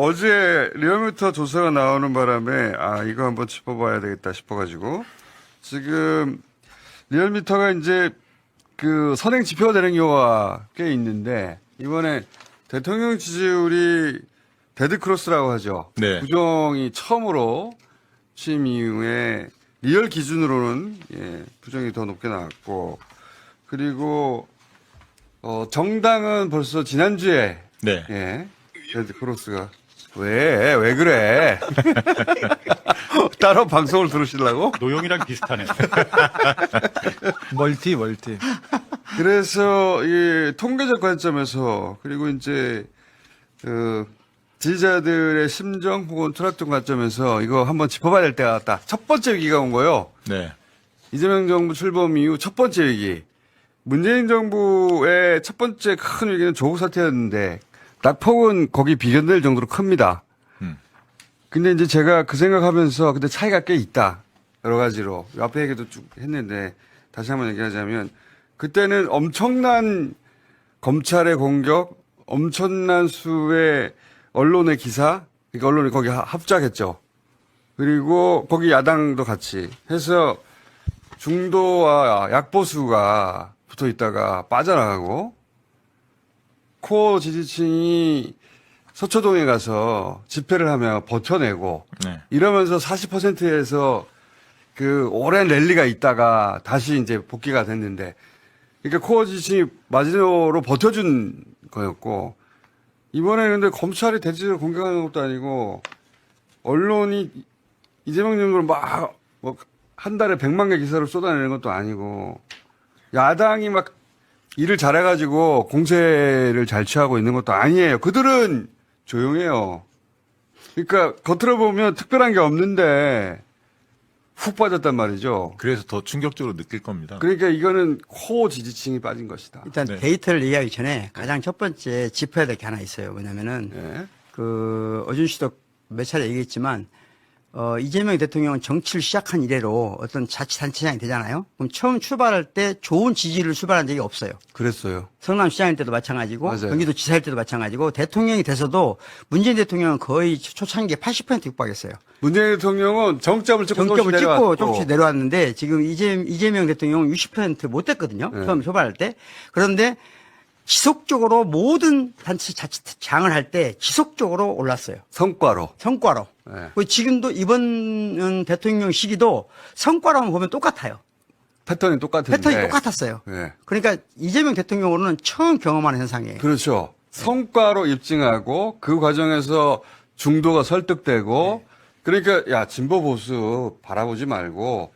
어제 리얼미터 조사가 나오는 바람에 이거 한번 짚어봐야 되겠다 싶어가지고 지금 리얼미터가 이제 그 선행 지표가 되는 경우가 꽤 있는데 이번에 대통령 지지율이 데드크로스라고 하죠. 네. 부정이 처음으로 취임 이후에 리얼 기준으로는 부정이 더 높게 나왔고 그리고 정당은 벌써 지난주에 네. 데드크로스가 왜 그래? 따로 방송을 들으시려고? 노영이랑 비슷하네. 멀티. 그래서 이 통계적 관점에서 그리고 이제 지지자들의 심정 혹은 철학적 관점에서 이거 한번 짚어봐야 될 때가 왔다. 첫 번째 위기가 온 거예요. 네. 이재명 정부 출범 이후 첫 번째 위기. 문재인 정부의 첫 번째 큰 위기는 조국 사태였는데 낙폭은 거기 비견될 정도로 큽니다. 근데 이제 제가 그 생각하면서 근데 차이가 꽤 있다. 여러 가지로. 앞에 얘기도 쭉 했는데 다시 한번 얘기하자면 그때는 엄청난 검찰의 공격, 엄청난 수의 언론의 기사, 그러니까 언론이 거기 합작했죠. 그리고 거기 야당도 같이 해서 중도와 약보수가 붙어 있다가 빠져나가고 코어 지지층이 서초동에 가서 집회를 하며 버텨내고 네. 이러면서 40%에서 그 오랜 랠리가 있다가 다시 이제 복귀가 됐는데 그러니까 코어 지지층이 마지노로 버텨준 거였고 이번에는 근데 검찰이 대체적으로 공격하는 것도 아니고 언론이 이재명 정부를 막 한 달에 100만 개 기사를 쏟아내는 것도 아니고 야당이 막 일을 잘해가지고 공세를 잘 취하고 있는 것도 아니에요. 그들은 조용해요. 그러니까 겉으로 보면 특별한 게 없는데 훅 빠졌단 말이죠. 그래서 더 충격적으로 느낄 겁니다. 그러니까 이거는 코어 지지층이 빠진 것이다. 일단 네. 데이터를 얘기하기 전에 가장 첫 번째 짚어야 될 게 하나 있어요. 뭐냐면은 네. 어준 씨도 몇 차례 얘기했지만 이재명 대통령은 정치를 시작한 이래로 어떤 자치단체장이 되잖아요. 그럼 처음 출발할 때 좋은 지지를 출발한 적이 없어요. 그랬어요. 성남시장일 때도 마찬가지고 맞아요. 경기도지사일 때도 마찬가지고 대통령이 돼서도 문재인 대통령은 거의 초창기에 80% 육박했어요. 문재인 대통령은 정점을 찍고 정점을 찍고 조금씩 조금씩 내려왔는데 지금 이재명 대통령은 60%못 됐거든요. 네. 처음 출발할 때. 그런데 지속적으로 모든 단체 자치장을 할 때 지속적으로 올랐어요. 성과로. 성과로. 네. 지금도 이번 대통령 시기도 성과로 보면 똑같아요. 패턴이 똑같은데. 패턴이 똑같았어요. 네. 그러니까 이재명 대통령으로는 처음 경험하는 현상이에요. 그렇죠. 성과로 입증하고 그 과정에서 중도가 설득되고 그러니까 야 진보 보수 바라보지 말고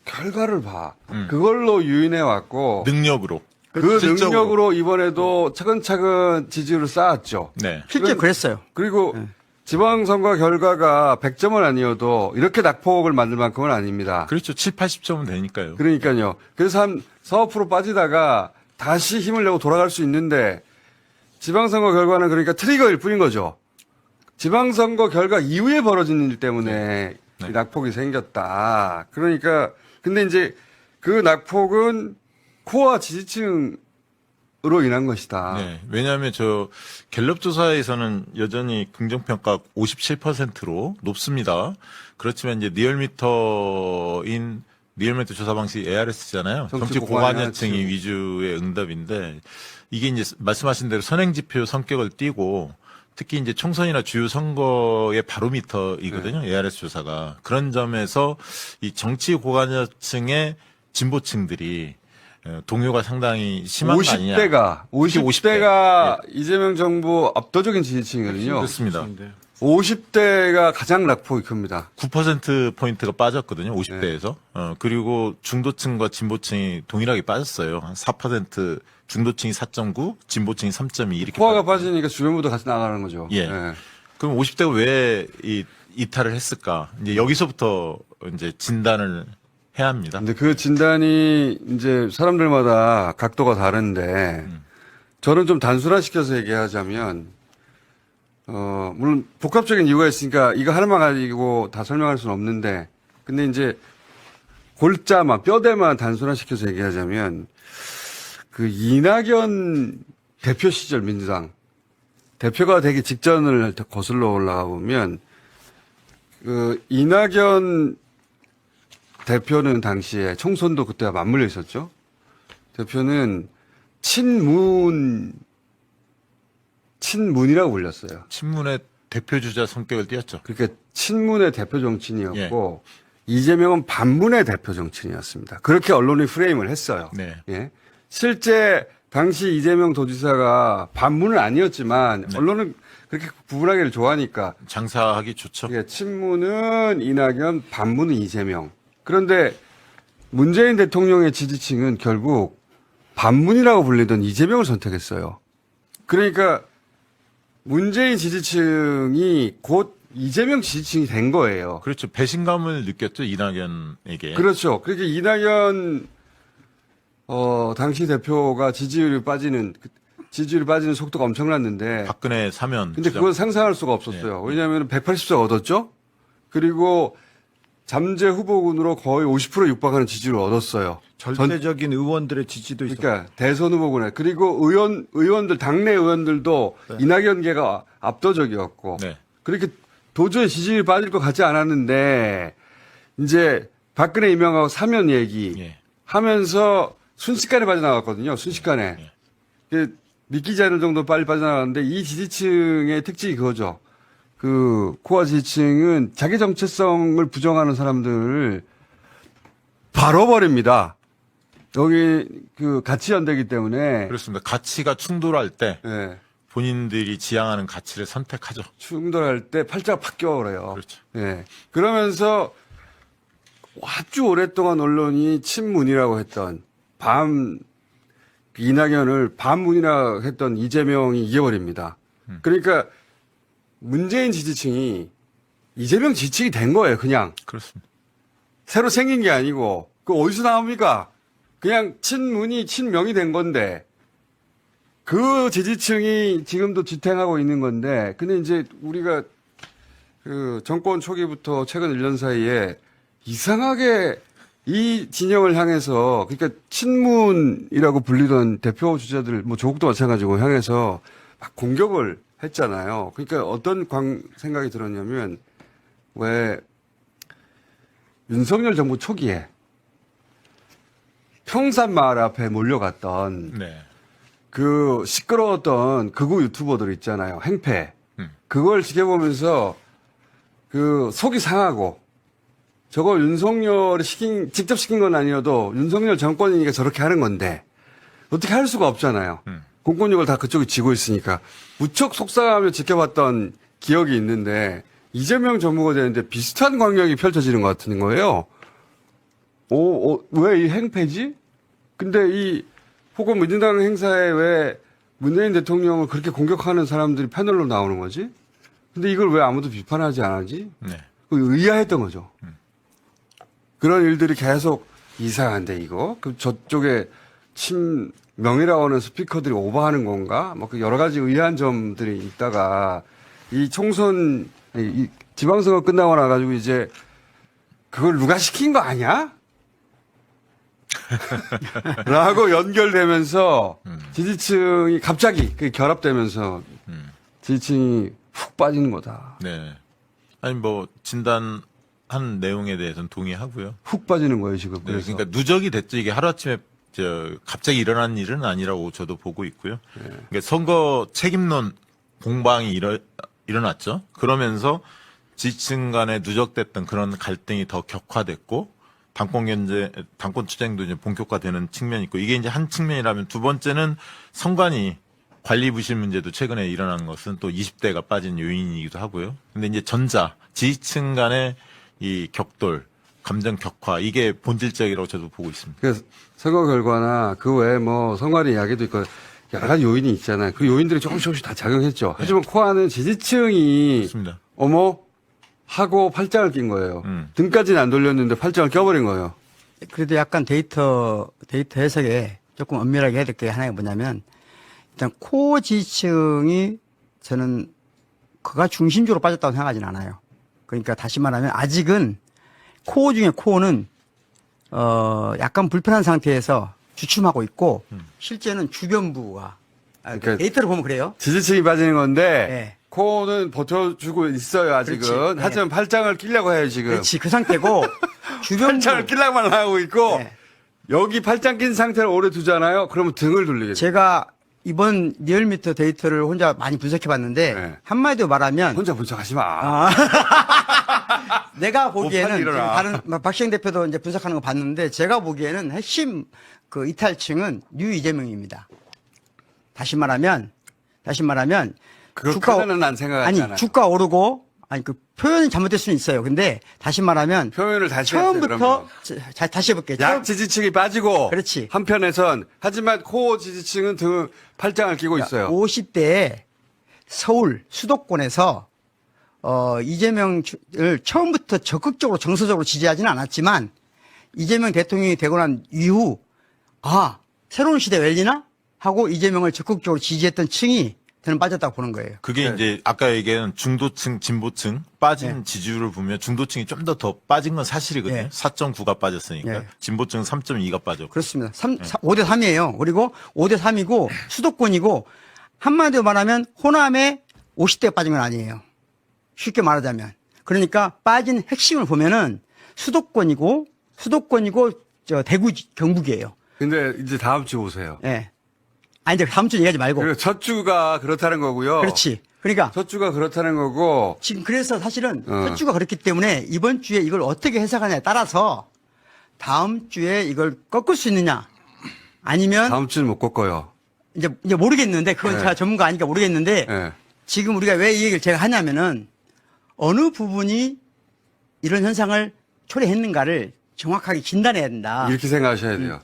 결과를 봐. 그걸로 유인해 왔고 능력으로. 그 실적으로. 능력으로 이번에도 차근차근 지지율을 쌓았죠. 네. 실제 그랬어요. 그리고 지방선거 결과가 100점은 아니어도 이렇게 낙폭을 만들 만큼은 아닙니다. 그렇죠. 7, 80점은 되니까요. 그러니까요. 그래서 한 4, 5% 빠지다가 다시 힘을 내고 돌아갈 수 있는데 지방선거 결과는 그러니까 트리거일 뿐인 거죠. 지방선거 결과 이후에 벌어진 일 때문에 이 낙폭이 생겼다. 그러니까 근데 이제 그 낙폭은 코어 지지층으로 인한 것이다. 네. 왜냐하면 갤럽 조사에서는 여전히 긍정평가 57%로 높습니다. 그렇지만 이제 리얼미터 조사 방식 ARS잖아요. 정치 고관여층이 위주의 응답인데 이게 이제 말씀하신 대로 선행지표 성격을 띠고 특히 이제 총선이나 주요 선거의 바로미터이거든요. ARS 조사가. 그런 점에서 이 정치 고관여층의 진보층들이 동요가 상당히 심한 거 아니냐. 50대가 이재명 정부 압도적인 지지층이거든요. 그렇습니다. 50대가 가장 낙폭이 큽니다. 9%포인트가 빠졌거든요. 50대에서. 그리고 중도층과 진보층이 동일하게 빠졌어요. 한 4% 중도층이 4.9, 진보층이 3.2 이렇게. 코어가 빠지니까 주변부도 같이 나가는 거죠. 예. 그럼 50대가 왜 이탈을 했을까? 이제 여기서부터 이제 진단을 해야 합니다. 근데 그 진단이 이제 사람들마다 각도가 다른데 저는 좀 단순화시켜서 얘기하자면 물론 복합적인 이유가 있으니까 이거 하나만 가지고 다 설명할 수는 없는데 근데 이제 골자만 뼈대만 단순화시켜서 얘기하자면 그 이낙연 대표 시절 민주당 대표가 되기 직전을 거슬러 올라가 보면 그 이낙연 대표는 당시에 총선도 그때가 맞물려 있었죠. 대표는 친문이라고 불렸어요. 친문의 대표 주자 성격을 띄었죠. 그러니까 친문의 대표 정치인이었고 이재명은 반문의 대표 정치인이었습니다. 그렇게 언론이 프레임을 했어요. 네. 예. 실제 당시 이재명 도지사가 반문은 아니었지만 언론은 그렇게 구분하기를 좋아하니까 장사하기 좋죠. 예, 친문은 이낙연, 반문은 이재명. 그런데 문재인 대통령의 지지층은 결국 반문이라고 불리던 이재명을 선택했어요. 그러니까 문재인 지지층이 곧 이재명 지지층이 된 거예요. 그렇죠. 배신감을 느꼈죠. 이낙연에게. 그렇죠. 그러니까 이낙연 당시 대표가 지지율이 빠지는 속도가 엄청났는데 박근혜 사면. 근데 그건 상상할 수가 없었어요. 왜냐하면 180석 얻었죠. 그리고 잠재 후보군으로 거의 50% 육박하는 지지를 얻었어요. 절대적인 의원들의 지지도 있었고. 그러니까 대선 후보군에 그리고 의원들 당내 의원들도 이낙연계가 압도적이었고 네. 그렇게 도저히 지지율이 빠질 것 같지 않았는데 이제 박근혜 임명하고 사면 얘기 예. 하면서 순식간에 빠져나갔거든요. 순식간에. 믿기지 않을 정도 빨리 빠져나갔는데 이 지지층의 특징이 그거죠. 그 코어 지지층은 자기 정체성을 부정하는 사람들을 바로 버립니다. 여기 그 가치 연대이기 때문에 그렇습니다. 가치가 충돌할 때 예, 본인들이 지향하는 가치를 선택하죠. 충돌할 때 팔자가 팍 껴버려요. 그렇죠. 예. 그러면서 아주 오랫동안 언론이 친문이라고 했던 이낙연을 반문이라고 했던 이재명이 이겨버립니다. 그러니까 문재인 지지층이 이재명 지지층이 된 거예요, 그냥. 그렇습니다. 새로 생긴 게 아니고, 그 어디서 나옵니까? 그냥 친문이 친명이 된 건데, 그 지지층이 지금도 지탱하고 있는 건데, 근데 이제 우리가 그 정권 초기부터 최근 1년 사이에 이상하게 이 진영을 향해서, 그러니까 친문이라고 불리던 대표 주자들, 뭐 조국도 마찬가지고 향해서 막 공격을 했잖아요. 그러니까 어떤 생각이 들었냐면, 왜 윤석열 정부 초기에 평산마을 앞에 몰려갔던 네. 그 시끄러웠던 극우 유튜버들 있잖아요. 행패. 그걸 지켜보면서 그 속이 상하고 저거 윤석열이 직접 시킨 건 아니어도 윤석열 정권이니까 저렇게 하는 건데 어떻게 할 수가 없잖아요. 공권력을 다 그쪽이 쥐고 있으니까 무척 속상하며 지켜봤던 기억이 있는데 이재명 전무가 되는데 비슷한 광경이 펼쳐지는 것 같은 거예요. 왜 이 행패지? 근데 혹은 민주당 행사에 왜 문재인 대통령을 그렇게 공격하는 사람들이 패널로 나오는 거지? 근데 이걸 왜 아무도 비판하지 않았지? 네. 의아했던 거죠. 그런 일들이 계속 이상한데 이거? 그 저쪽에 친명이라고 하는 스피커들이 오버하는 건가? 뭐 그 여러 가지 의아한 점들이 있다가 이 총선, 이 지방선거 끝나고 나가지고 이제 그걸 누가 시킨 거 아니야? 라고 연결되면서 지지층이 갑자기 그게 결합되면서 지지층이 훅 빠지는 거다. 네. 아니 뭐 진단한 내용에 대해서는 동의하고요. 훅 빠지는 거예요 지금. 네, 그래서 그러니까 누적이 됐죠. 이게 하루아침에 갑자기 일어난 일은 아니라고 저도 보고 있고요. 그러니까 선거 책임론 공방이 일어났죠. 그러면서 지지층 간에 누적됐던 그런 갈등이 더 격화됐고 당권 투쟁도 이제 본격화되는 측면이 있고 이게 이제 한 측면이라면 두 번째는 선관위 관리 부실 문제도 최근에 일어난 것은 또 20대가 빠진 요인이기도 하고요. 근데 이제 지지층 간의 이 격돌, 감정 격화 이게 본질적이라고 저도 보고 있습니다. 그래서 선거 결과나 그 외에 뭐 선관위 이야기도 있고 여러 가지 요인이 있잖아요. 그 요인들이 조금씩 다 작용했죠. 하지만 코아는 지지층이 그렇습니다. 어머 하고 팔짱을 낀 거예요. 등까지는 안 돌렸는데 팔짱을 껴버린 거예요. 그래도 약간 데이터 해석에 조금 엄밀하게 해야 될 게 하나가 뭐냐면 일단 코어 지지층이 저는 그가 중심적으로 빠졌다고 생각하진 않아요. 그러니까 다시 말하면 아직은 코어 중에 코어는 약간 불편한 상태에서 주춤하고 있고 실제는 주변부가 그러니까 데이터를 보면 그래요. 지지층이 빠지는 건데 네. 코어는 버텨주고 있어요 아직은. 그렇지. 네. 하지만 팔짱을 끼려고 해요 지금. 그렇지. 그 상태고 주변부 팔짱을 끼려고만 하고 있고 네. 여기 팔짱 낀 상태를 오래 두잖아요. 그러면 등을 돌리게 돼요. 제가 이번 리얼미터 데이터를 혼자 많이 분석해 봤는데 네. 한마디로 말하면 혼자 분석하지 마. 아. 내가 보기에는 못할 일어나. 지금 다른 박시영 대표도 이제 분석하는 거 봤는데 제가 보기에는 핵심 그 이탈층은 뉴 이재명입니다. 다시 말하면 그렇게는 난 생각하지 않아요. 주가 오르고 그 표현이 잘못될 수는 있어요. 근데 다시 말하면 표현을 다시 했어요, 처음부터 다시 해볼게요. 약 지지층이 빠지고 그렇지. 한편에선 하지만 코어 지지층은 등을 팔짱을 끼고 있어요. 50대에 서울 수도권에서 이재명을 처음부터 적극적으로 정서적으로 지지하지는 않았지만 이재명 대통령이 되고 난 이후 새로운 시대 열리나 하고 이재명을 적극적으로 지지했던 층이 저는 빠졌다고 보는 거예요. 그게 네. 이제 아까 얘기한 중도층, 진보층 빠진 네. 지지율을 보면 중도층이 좀 더 빠진 건 사실이거든요. 네. 4.9가 빠졌으니까. 네. 진보층은 3.2가 빠졌고. 그렇습니다. 5대 3이에요. 그리고 5대 3이고 수도권이고 한마디로 말하면 호남에 50대가 빠진 건 아니에요. 쉽게 말하자면. 그러니까 빠진 핵심을 보면은 수도권이고 대구 경북이에요. 근데 이제 다음 주 오세요. 예. 이제 다음 주 얘기하지 말고. 그리고 첫 주가 그렇다는 거고요. 그렇지. 그러니까 첫 주가 그렇다는 거고 지금 그래서 사실은 어. 첫 주가 그렇기 때문에 이번 주에 이걸 어떻게 해석하냐에 따라서 다음 주에 이걸 꺾을 수 있느냐 아니면 다음 주는 못 꺾어요. 이제 모르겠는데 그건 네. 제가 전문가 아니니까 모르겠는데 예. 지금 우리가 왜 이 얘기를 제가 하냐면은 어느 부분이 이런 현상을 초래했는가를 정확하게 진단해야 된다. 이렇게 생각하셔야 돼요.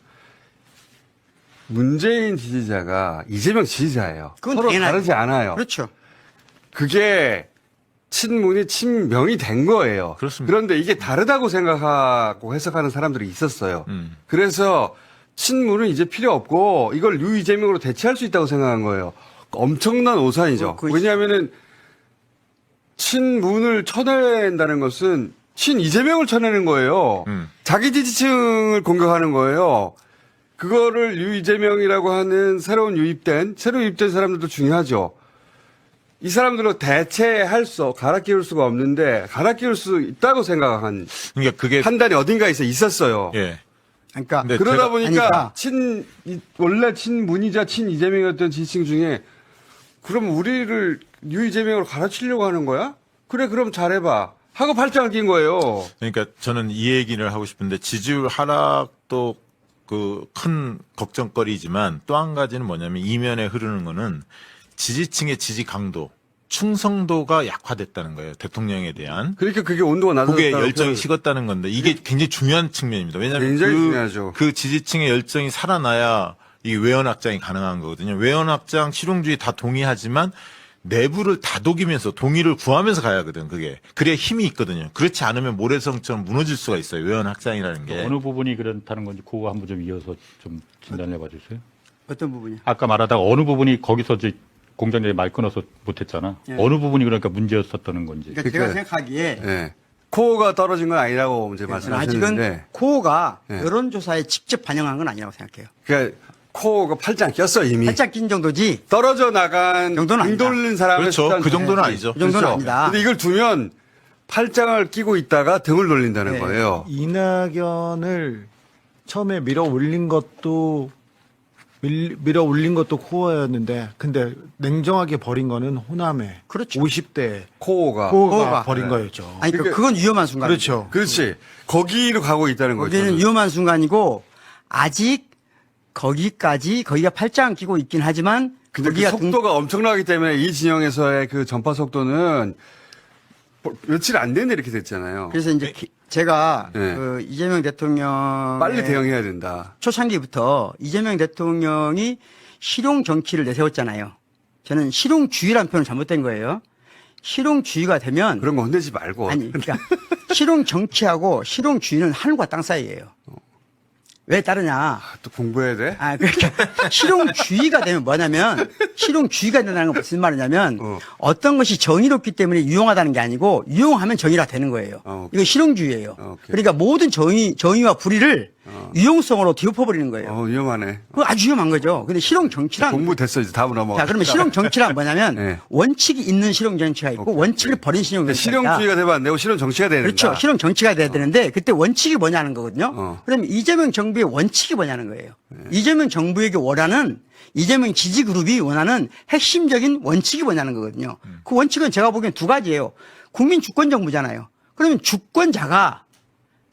문재인 지지자가 이재명 지지자예요. 그건 서로 당연하죠. 다르지 않아요. 그렇죠. 그게 친문이 친명이 된 거예요. 그렇습니다. 그런데 이게 다르다고 생각하고 해석하는 사람들이 있었어요. 그래서 친문은 이제 필요 없고 이걸 유이재명으로 대체할 수 있다고 생각한 거예요. 엄청난 오산이죠. 왜냐하면은 친문을 쳐낸다는 것은 친이재명을 쳐내는 거예요. 자기 지지층을 공격하는 거예요. 그거를 유이재명이라고 하는 새로 유입된 사람들도 중요하죠. 이 사람들로 갈아 끼울 수가 없는데 갈아 끼울 수 있다고 생각한 그러니까 그게 판단이 어딘가에 있었어요. 예. 그러니까 근데 그러다 제가- 보니까 원래 친문이자 친이재명이었던 지지층 중에 그럼 우리를 유이재명으로 갈아치려고 하는 거야? 그래 그럼 잘해봐 하고 팔짱을 낀 거예요. 그러니까 저는 이 얘기를 하고 싶은데 지지율 하락도 그 큰 걱정거리지만 또 한 가지는 뭐냐면 이면에 흐르는 거는 지지층의 지지 강도, 충성도가 약화됐다는 거예요. 대통령에 대한. 그러니까 그게 온도가 낮아졌다. 그게 열정이 식었다는 건데 이게 굉장히 중요한 측면입니다. 왜냐하면 굉장히 중요하죠. 그 지지층의 열정이 살아나야 이 외연 확장이 가능한 거거든요. 외연 확장, 실용주의 다 동의하지만 내부를 다독이면서 동의를 구하면서 가야 하거든. 그게 그래야 힘이 있거든요. 그렇지 않으면 모래성처럼 무너질 수가 있어요. 외연 확장이라는 게. 어느 부분이 그렇다는 건지 그거 한번 좀 이어서 좀 진단해 봐 주세요. 어떤 부분이? 아까 말하다가 어느 부분이 거기서 이제 공장장이 말 끊어서 못했잖아. 예. 어느 부분이 그러니까 문제였었다는 건지. 그러니까 제가 그러니까- 생각하기에 예. 코어가 떨어진 건 아니라고 이제 아직은 말씀하셨는데 코어가 예. 여론조사에 직접 반영한 건 아니라고 생각해요. 그러니까 코어가 팔짱 꼈어 이미. 살짝 낀 정도지 떨어져 나간 정도는 등 아니다. 돌린 사람의 그렇죠. 숫자는 그 정도는 되지. 아니죠. 그 정도는 아니다. 근데 이걸 두면 팔짱을 끼고 있다가 등을 돌린다는 네. 거예요. 이낙연을 처음에 밀어 올린 것도 코어였는데 근데 냉정하게 버린 거는 호남에 그렇죠. 50대 코어가. 코어가 버린 네. 거였죠. 아니 그러니까- 그건 위험한 순간. 그렇죠. 그렇지. 거기로 가고 있다는 거죠. 거기는 위험한 순간이고 아직 거기가 팔짱 끼고 있긴 하지만 근데 그 거기가 속도가 엄청나기 때문에 이 진영에서의 그 전파 속도는 며칠 안 됐는데 이렇게 됐잖아요. 그래서 이제 제가 네. 그 이재명 대통령 빨리 대응해야 된다. 초창기부터 이재명 대통령이 실용 정치를 내세웠잖아요. 저는 실용주의라는 표현은 잘못된 거예요. 실용주의가 되면 그런 거 혼내지 말고. 아니 그러니까 실용 정치하고 실용주의는 하늘과 땅 사이예요. 왜 따르냐? 또 공부해야 돼? 그러니까 실용주의가 되면 뭐냐면 실용주의가 된다는 건 무슨 말이냐면 어떤 것이 정의롭기 때문에 유용하다는 게 아니고 유용하면 정의가 되는 거예요. 오케이. 이거 실용주의예요. 오케이. 그러니까 모든 정의와 불의를 유용성으로 뒤엎어버리는 거예요. 위험하네. 그거 아주 위험한 거죠. 근데 실용 정치란 공부 됐어, 이제 다음으로 넘어가. 자, 그러면 실용 정치란 뭐냐면 네. 원칙이 있는 실용 정치가 있고 원칙을 버린 실용 정치가 있다. 실용주의가 되면 안 되고 실용 정치가 돼야 된다. 그렇죠. 실용 정치가 돼야 되는데 그때 원칙이 뭐냐는 거거든요. 그러면 이재명 정부의 원칙이 뭐냐는 거예요. 이재명 정부에게 원하는 이재명 지지 그룹이 원하는 핵심적인 원칙이 뭐냐는 거거든요. 그 원칙은 제가 보기엔 두 가지예요. 국민 주권 정부잖아요. 그러면 주권자가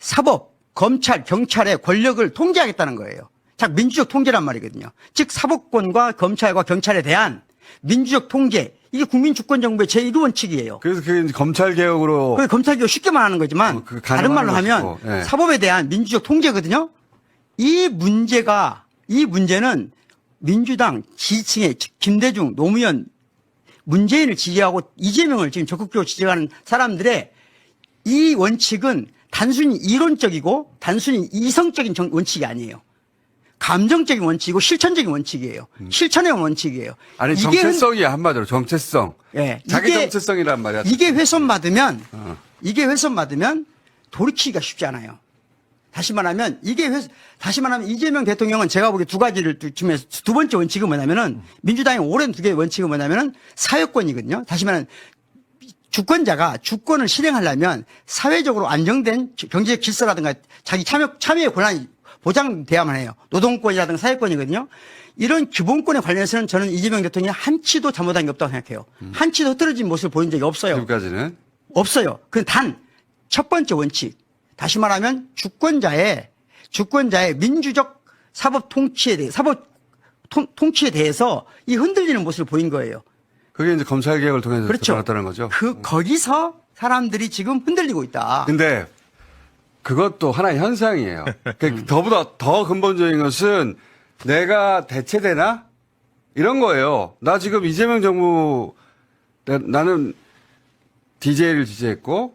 사법, 검찰, 경찰의 권력을 통제하겠다는 거예요. 자, 민주적 통제란 말이거든요. 즉 사법권과 검찰과 경찰에 대한 민주적 통제, 이게 국민 주권 정부의 제1원칙이에요. 그래서 그게 이제 검찰 개혁으로 그래서 검찰개혁 쉽게 말하는 거지만 그 다른 말로 가능한 하면 것이고, 예. 사법에 대한 민주적 통제거든요. 이 문제는 민주당 지지층의 김대중, 노무현, 문재인을 지지하고 이재명을 지금 적극적으로 지지하는 사람들의 이 원칙은 단순히 이론적이고 단순히 이성적인 원칙이 아니에요. 감정적인 원칙이고 실천적인 원칙이에요. 실천의 원칙이에요. 아니 이게 정체성이야 한마디로 정체성. 예, 자기 이게- 정체성이란 말이야. 이게 훼손받으면 돌이키기가 쉽지 않아요. 다시 말하면 이재명 대통령은 제가 보기에 두 가지를 중에서 두 번째 원칙은 뭐냐면은 민주당의 오랜 두 개의 원칙은 뭐냐면은 사회권이거든요. 다시 말하면 주권자가 주권을 실행하려면 사회적으로 안정된 경제적 질서라든가 자기 참여의 권한이 보장돼야만 해요. 노동권이라든가 사회권이거든요. 이런 기본권에 관련해서는 저는 이재명 대통령이 한치도 잘못한 게 없다고 생각해요. 한치도 흐트러진 모습을 보인 적이 없어요. 지금까지는 없어요. 그 단 첫 번째 원칙. 다시 말하면 주권자의 민주적 사법 통치에 대해 통치에 대해서 이 흔들리는 모습을 보인 거예요. 그게 이제 검찰 개혁을 통해서 그렇죠. 나타났다는 거죠. 거기서 사람들이 지금 흔들리고 있다. 근데 그것도 하나의 현상이에요. 더보다 더 근본적인 것은 내가 대체되나? 이런 거예요. 나 지금 이재명 정부, 나는 DJ를 지지했고,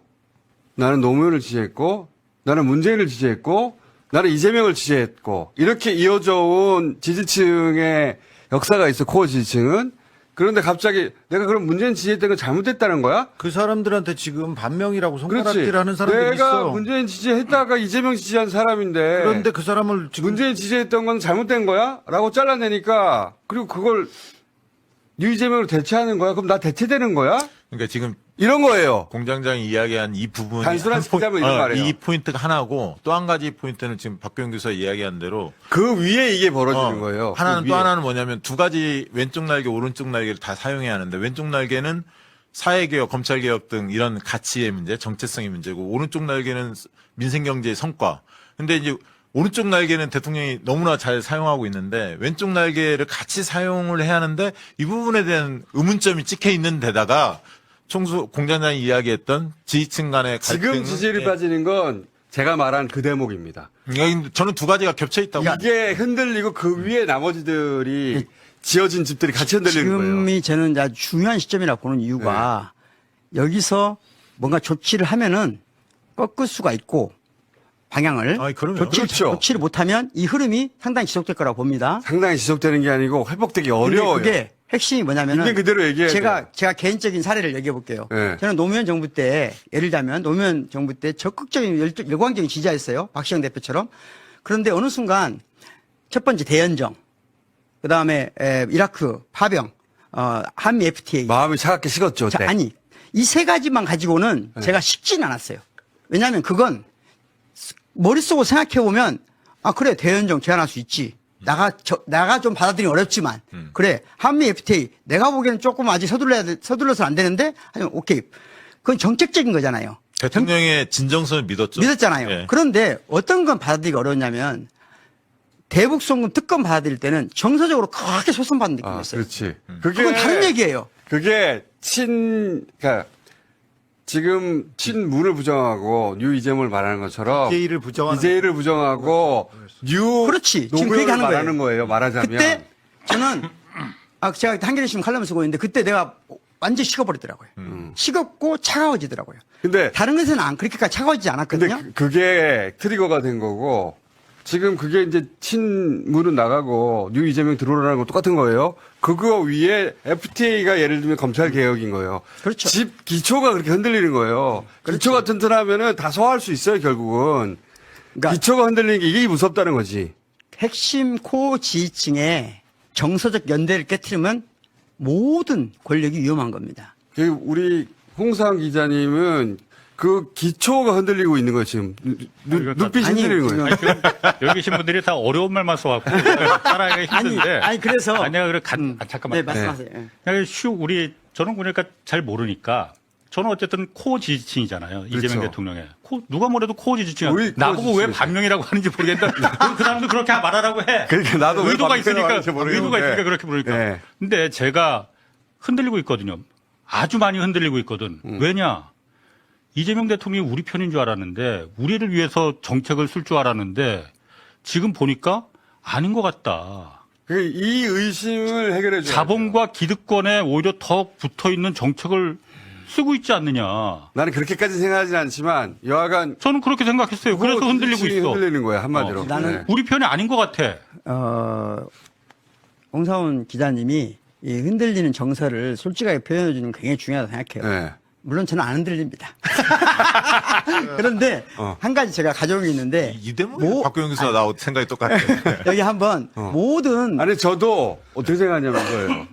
나는 노무현을 지지했고, 나는 문재인을 지지했고, 나는 이재명을 지지했고, 이렇게 이어져 온 지지층의 역사가 있어, 코어 지지층은. 그런데 갑자기 내가 그럼 문재인 지지했던 건 잘못됐다는 거야? 그 사람들한테 지금 반명이라고 그렇지. 손가락질하는 사람들이 내가 있어. 문재인 지지했다가 이재명 지지한 사람인데. 그런데 그 사람을 지금 문재인 지지했던 건 잘못된 거야? 라고 잘라내니까, 그리고 그걸 이재명으로 대체하는 거야? 그럼 나 대체되는 거야? 그러니까 지금 이런 거예요. 공장장이 이야기한 이 부분이 단순한 시점은 이런 말이에요. 이 포인트가 하나고 또 한 가지 포인트는 지금 박규영 교수가 이야기한 대로 그 위에 이게 벌어지는 거예요. 하나는 그 또 위에. 하나는 뭐냐면 두 가지 왼쪽 날개, 오른쪽 날개를 다 사용해야 하는데 왼쪽 날개는 사회개혁, 검찰개혁 등 이런 가치의 문제, 정체성의 문제고 오른쪽 날개는 민생경제의 성과. 근데 이제 오른쪽 날개는 대통령이 너무나 잘 사용하고 있는데 왼쪽 날개를 같이 사용을 해야 하는데 이 부분에 대한 의문점이 찍혀 있는 데다가 총수 공장장이 이야기했던 지지층 간의 갈등. 지금 지지율이 빠지는 건 제가 말한 그 대목입니다. 저는 두 가지가 겹쳐 있다고. 이게 흔들리고 그 위에 나머지들이 지어진 집들이 같이 흔들리는 거예요. 지금이 저는 아주 중요한 시점이라고 보는 이유가 여기서 뭔가 조치를 하면은 꺾을 수가 있고 방향을 아이, 그럼요. 그렇죠. 조치를 못하면 이 흐름이 상당히 지속될 거라고 봅니다. 상당히 지속되는 게 아니고 회복되기 근데 어려워요. 그게 핵심이 뭐냐면은 있는 그대로 얘기해야 제가 개인적인 사례를 얘기해 볼게요. 네. 저는 노무현 정부 때 예를 들면 노무현 정부 때 적극적인 열광적인 지지자였어요. 박시영 대표처럼. 그런데 어느 순간 첫 번째 대연정, 그 다음에 이라크 파병, 한미 FTA. 마음이 차갑게 식었죠. 자, 그때. 아니 이 세 가지만 가지고는 제가 식지는 않았어요. 왜냐하면 그건 머릿속으로 생각해 보면 아 그래 대연정 제안할 수 있지. 나가 좀 받아들이기 어렵지만 그래 한미 FTA 내가 보기에는 조금 아직 서둘러서 안 되는데 하여튼 오케이 그건 정책적인 거잖아요. 대통령의 진정성을 믿었죠. 믿었잖아요. 예. 그런데 어떤 건 받아들이기 어려웠냐면 대북 송금 특검 받아들일 때는 정서적으로 그렇게 소송받는 아, 느낌이었어요. 그렇지. 그건 다른 얘기예요. 그게 그러니까 지금 친문을 부정하고 뉴 이재명을 말하는 것처럼 이재일을 부정하는 이재일을 부정하고 뉴 그렇지. 지금 그 노무현을 얘기 하는 말하는 거예요. 말하자면. 그때 저는 제가 한겨레 신문 칼럼을 쓰고 있는데 그때 내가 완전 식어버리더라고요. 식었고 차가워지더라고요. 근데 다른 것에는 그렇게까지 차가워지지 않았거든요. 근데 그게 트리거가 된 거고 지금 그게 이제 친문은 나가고 뉴 이재명 들어오라는 거 똑같은 거예요. 그거 위에 FTA가 예를 들면 검찰 개혁인 거예요. 그렇죠. 집 기초가 그렇게 흔들리는 거예요. 기초가 튼튼하면은 다 소화할 수 있어요, 결국은. 그러니까 기초가 흔들리는 게 이게 무섭다는 거지. 핵심 코어 지지층의 정서적 연대를 깨트리면 모든 권력이 위험한 겁니다. 우리 홍상 기자님은 그 기초가 흔들리고 있는 거예요, 지금. 눈빛이 아니, 흔들리는 거예요. 아니, 여기 계신 분들이 다 어려운 말만 써갖고 따라하기가 힘든데. 아니, 그래서. 아니야, 그래, 잠깐만. 네, 말씀하세요. 예. 그냥 저는 그러니까 잘 모르니까 저는 어쨌든 코어 지지층이잖아요. 이재명 그렇죠. 대통령의. 누가 뭐래도 코어 지지층이야. 우리 코어 나보고 왜 지지층이죠. 반명이라고 하는지 모르겠는데 그 사람도 그렇게 말하라고 해. 그러니까 나도 왜 의도가 반명이라고 있으니까, 하는지 모르겠는데. 의도가 있으니까 그렇게 부르니까. 네. 근데 제가 흔들리고 있거든요. 아주 많이 흔들리고 있거든. 왜냐? 이재명 대통령이 우리 편인 줄 알았는데 우리를 위해서 정책을 쓸 줄 알았는데 지금 보니까 아닌 것 같다. 이 의심을 해결해 줘야 자본과 기득권에 오히려 더 붙어 있는 정책을 쓰고 있지 않느냐. 나는 그렇게까지 생각하진 않지만 여하간 저는 그렇게 생각했어요. 그래서 흔들리고 지지층이 있어. 흔들리는 거야, 한마디로. 나는 네. 우리 편이 아닌 것 같아. 홍사훈 기자님이 이 흔들리는 정서를 솔직하게 표현해 주는 게 굉장히 중요하다고 생각해요. 네. 물론 저는 안 흔들립니다. 그런데 한 가지 제가 가져온 게 있는데 이 대목에 박경영 교수가 나오 생각이 똑같아. 여기 한번 모든 아니, 저도 어떻게 생각하냐면 이거예요.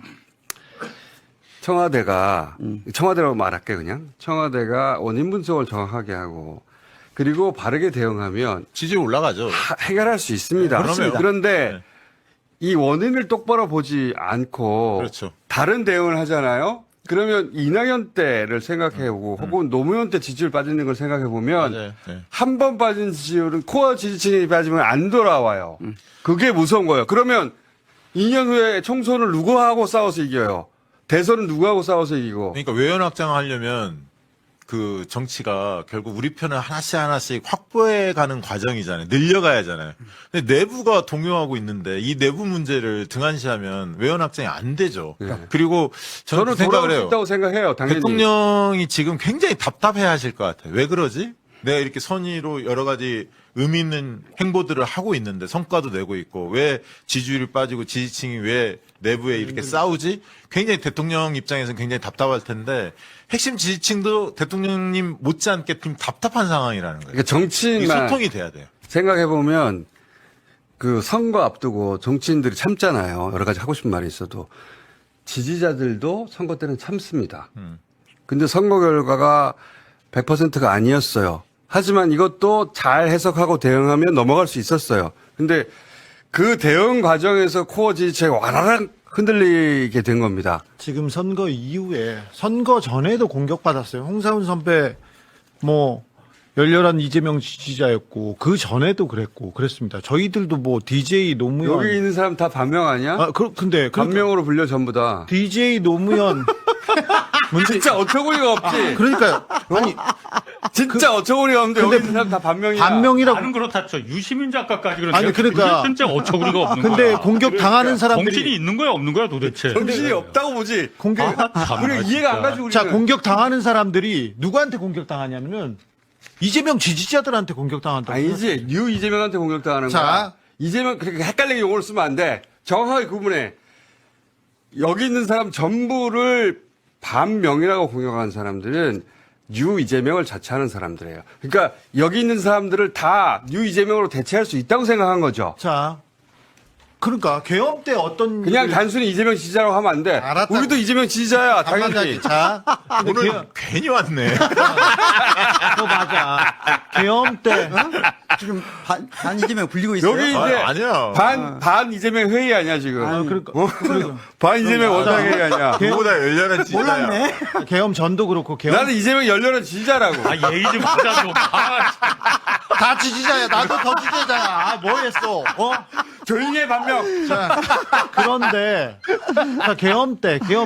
청와대라고 말할게, 그냥. 청와대가 원인 분석을 정확하게 하고, 그리고 바르게 대응하면 지지율 올라가죠. 해결할 수 있습니다. 그럼요. 그런데 네. 이 원인을 똑바로 보지 않고 그렇죠. 다른 대응을 하잖아요. 그러면 이낙연 때를 생각해보고 혹은 노무현 때 지지율 빠지는 걸 생각해보면 맞아요. 네. 한 번 빠진 지지율은 코어 지지층이 빠지면 안 돌아와요. 그게 무서운 거예요. 그러면 2년 후에 총선을 누구하고 싸워서 이겨요? 대선은 누구하고 싸워서 이기고? 그러니까 외연 확장하려면 그 정치가 결국 우리 편을 하나씩 확보해 가는 과정이잖아요. 늘려가야 하잖아요. 근데 내부가 동요하고 있는데 이 내부 문제를 등한시하면 외연 확장이 안 되죠. 그리고 저는 그 저는 생각을 돌아올 수 해요. 있다고 생각해요. 당연히. 대통령이 지금 굉장히 답답해 하실 것 같아요. 왜 그러지? 내가 이렇게 선의로 여러 가지 의미 있는 행보들을 하고 있는데 성과도 내고 있고 왜 지지율이 빠지고 지지층이 왜 내부에 이렇게 싸우지? 굉장히 대통령 입장에서는 굉장히 답답할 텐데 핵심 지지층도 대통령님 못지않게 좀 답답한 상황이라는 거예요. 그러니까 이 정치인만 소통이 돼야 돼요. 생각해보면 그 선거 앞두고 정치인들이 참잖아요. 여러 가지 하고 싶은 말이 있어도. 지지자들도 선거 때는 참습니다. 근데 선거 결과가 100%가 아니었어요. 하지만 이것도 잘 해석하고 대응하면 넘어갈 수 있었어요. 근데 그 대응 과정에서 코어 지지층이 와라락 흔들리게 된 겁니다. 지금 선거 이후에 선거 전에도 공격받았어요. 홍사훈 선배 뭐 열렬한 이재명 지지자였고 그 전에도 그랬습니다. 저희들도 뭐 DJ 노무현 여기 있는 사람 다 반명 아니야? 근데 반명으로 불려 전부 다. DJ 노무현 진짜 어처구니가 없지. 그러니까요. 아니 진짜 어처구니가 없는데 여기 있는 사람 다 반명이야. 반명이라고 나는 그렇다죠. 유시민 작가까지 그런데 아니, 그러니까. 진짜 어처구니가 없는 근데 거야. 공격 당하는 사람들이 정신이 있는 거야 없는 거야 도대체. 정신이 없다고 보지. 공격 참나, 우리가 이해가 안 진짜. 가지고 우리는. 자, 공격 당하는 사람들이 누구한테 공격 당하냐면은 이재명 지지자들한테 공격 당한다고. 아니지. 뉴 이재명한테 공격당하는 자. 거야. 이재명 그렇게 헷갈리게 용어를 쓰면 안 돼. 정확하게 구분해. 여기 있는 사람 전부를 반명이라고 공격하는 사람들은 뉴 이재명을 자처하는 사람들이에요. 그러니까 여기 있는 사람들을 다 뉴 이재명으로 대체할 수 있다고 생각한 거죠. 자, 그러니까 계엄 때 어떤 그냥 일을- 단순히 이재명 지지자라고 하면 안 돼. 알았다고. 우리도 이재명 지지자야, 당연히. 자, 근데 오늘 괜히 왔네. 맞아. 계엄 때 지금 반 이재명 불리고 있어요. 여기 이제 아니야. 반 이재명 회의 아니야, 지금. 그러니까 반 이재명 원당 회의 아니야. 그보다 열렬한 지지자야. 몰랐네. 계엄 전도 그렇고 계엄 나는 이재명 열렬한 지지자라고. 아 예의 좀 부자 좀. 다 지지자야. 나도 더 지지자야. 아, 뭐 했어? 조용히 해, 반명. 자, 그런데 자, 계엄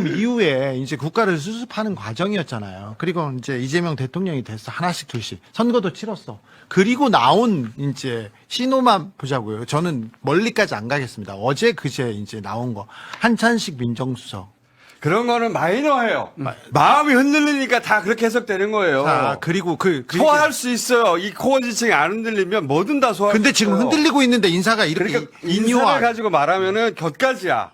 이후에 이제 국가를 수습하는 과정이었잖아요. 그리고 이제 이재명 대통령이 됐어. 하나씩 둘씩. 선거도 치렀어. 그리고 나온 이제 신호만 보자고요. 저는 멀리까지 안 가겠습니다. 어제 그제 이제 나온 거. 한찬식 민정수석. 그런 거는 마이너해요. 마음이 흔들리니까 다 그렇게 해석되는 거예요. 자, 그리고 소화할 수 있어요. 이 코어 지층이 안 흔들리면 뭐든 다 소화할 수 근데 있어요. 지금 흔들리고 있는데 인사가 이렇게 그러니까 인사를 가지고 말하면은 곁가지야.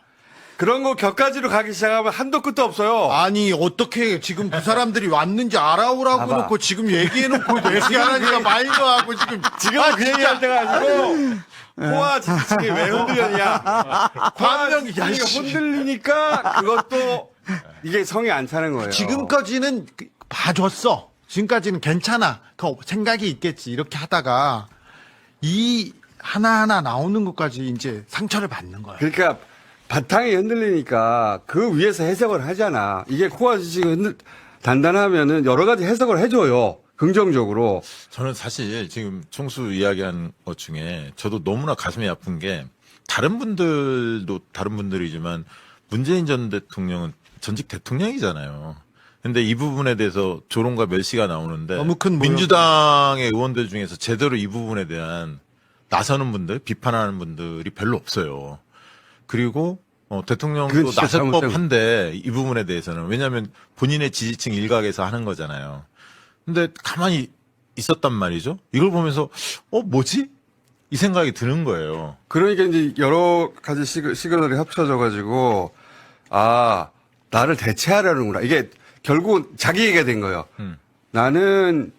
그런 거 격가지로 가기 시작하면 한도 끝도 없어요. 아니 어떻게 지금 그 사람들이 왔는지 알아오라고 봐봐. 놓고 지금 얘기해놓고 얘기하니까 마이너하고 지금 그 얘기할 때가 아니고 코아 지지층이 왜 흔들렸냐. 코아 반명이 지지층이 흔들리니까 그것도 이게 성이 안 차는 거예요. 지금까지는 봐줬어. 지금까지는 괜찮아. 그 생각이 있겠지. 이렇게 하다가 이 하나하나 나오는 것까지 이제 상처를 받는 거야. 그러니까 바탕이 흔들리니까 그 위에서 해석을 하잖아. 이게 코아 지지층이 단단하면은 여러 가지 해석을 해줘요. 긍정적으로. 저는 사실 지금 총수 이야기한 것 중에 저도 너무나 가슴이 아픈 게 다른 분들도 다른 분들이지만 문재인 전 대통령은 전직 대통령이잖아요. 근데 이 부분에 대해서 조롱과 멸시가 나오는데 너무 큰 모욕. 민주당의 의원들 중에서 제대로 이 부분에 대한 나서는 분들, 비판하는 분들이 별로 없어요. 그리고 그건 대통령도 진짜 나설 잘못된 법한데 이 부분에 대해서는 왜냐하면 본인의 지지층 일각에서 하는 거잖아요. 근데 가만히 있었단 말이죠. 이걸 보면서 뭐지? 이 생각이 드는 거예요. 그러니까 이제 여러 가지 시그널이 합쳐져가지고 아 나를 대체하려는구나. 이게 결국은 자기 얘기가 된 거예요. 나는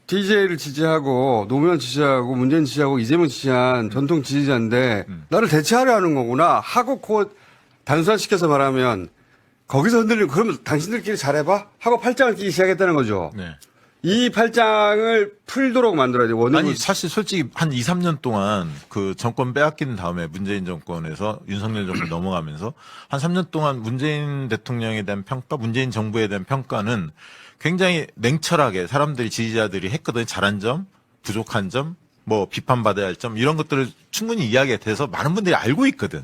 DJ를 지지하고 노무현 지지하고 문재인 지지하고 이재명 지지한 전통 지지자인데 나를 대체하려 하는 거구나 하고 단순화시켜서 말하면 거기서 흔들리면 그러면 당신들끼리 잘해봐 하고 팔짱을 끼기 시작했다는 거죠. 네. 이 팔짱을 풀도록 만들어야 돼. 원인을 아니 사실 솔직히 한 2, 3년 동안 그 정권 빼앗긴 다음에 문재인 정권에서 윤석열 정권 넘어가면서 한 3년 동안 문재인 대통령에 대한 평가, 문재인 정부에 대한 평가는 굉장히 냉철하게 사람들이 지지자들이 했거든요. 잘한 점, 부족한 점, 뭐 비판받아야 할 점 이런 것들을 충분히 이야기가 돼서 많은 분들이 알고 있거든.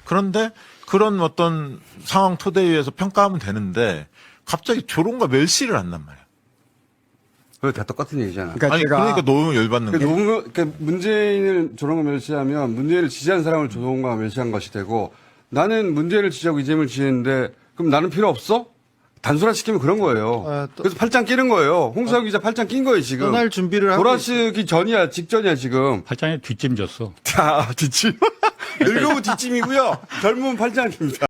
그런데 그런 어떤 상황 토대에 의해서 평가하면 되는데 갑자기 조롱과 멸시를 한단 말이야. 그거 다 똑같은 얘기잖아. 그러니까 아니 제가 그러니까 너무 열받는 거야. 그러니까 문재인을 조롱과 멸시하면 문재인을 지지한 사람을 조롱과 멸시한 것이 되고 나는 문재인을 지지하고 이재명을 지지했는데 그럼 나는 필요 없어? 단순화시키면 그런 거예요. 그래서 팔짱 끼는 거예요. 홍사우 기자 팔짱 낀 거예요 지금. 떠날 준비를 하고 돌아서기 전이야 직전이야 지금. 팔짱에 뒷짐 졌어. 자 뒷짐. 늙으면 뒷짐이고요. 젊으면 팔짱입니다.